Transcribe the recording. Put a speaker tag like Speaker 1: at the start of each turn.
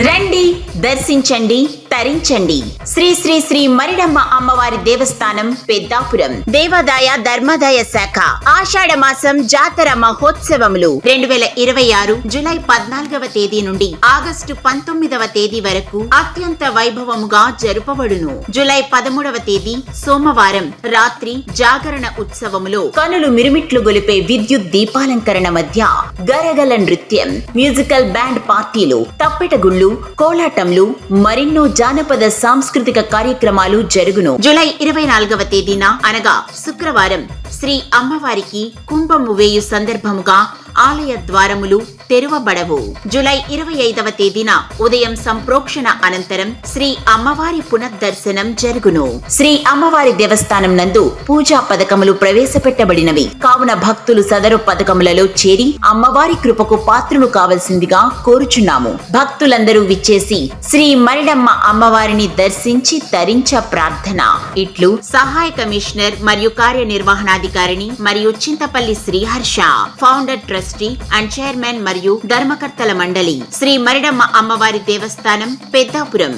Speaker 1: రండి, దర్శించండి, తరించండి. శ్రీ శ్రీ శ్రీ మరిడమ్మ అమ్మవారి దేవస్థానం, పెద్దాపురం. దేవాదాయ ధర్మాదాయ శాఖ ఆషాఢ మాసం జాతర మహోత్సవములు 2026 జూలై 14వ తేదీ నుండి ఆగస్టు 19వ తేదీ వరకు అత్యంత వైభవముగా జరుపబడును. జూలై 13వ తేదీ సోమవారం రాత్రి జాగరణ ఉత్సవములో కనులు మిరుమిట్లు గొలిపే విద్యుత్ దీపాలంకరణ మధ్య గరగల నృత్యం, మ్యూజికల్ బ్యాండ్ పార్టీలు, తప్పెటగుళ్ళు, కోలాటంలు, మరెన్నో జానపద సాంస్కృతిక కార్యక్రమాలు జరుగును. జూలై 24వ తేదీన అనగా శుక్రవారం శ్రీ అమ్మవారికి కుంభము వేయు సందర్భముగా ఆలయ ద్వారములు తెరువబడవు. జూలై 25వ తేదీన ఉదయం సంప్రోక్షణ అనంతరం శ్రీ అమ్మవారి పునఃదర్శనం జరుగును. శ్రీ అమ్మవారి దేవస్థానం నందు పూజా పథకములు ప్రవేశపెట్టబడినవి కావున భక్తులు సదరు పథకములలో చేరి అమ్మవారి కృపకు పాత్రులు కావలసిందిగా కోరుచున్నాము. భక్తులందరూ విచ్చేసి శ్రీ మరిడమ్మ అమ్మవారిని దర్శించి తరించ ప్రార్థన. ఇట్లు సహాయ కమిషనర్ మరియు కార్యనిర్వహణాధికారిణి మరియు Chintapalli Sriharsha, founder trustee and chairman మరియు ధర్మకర్తల మండలి, శ్రీ మరిడమ్మ అమ్మవారి దేవస్థానం, పెద్దాపురం.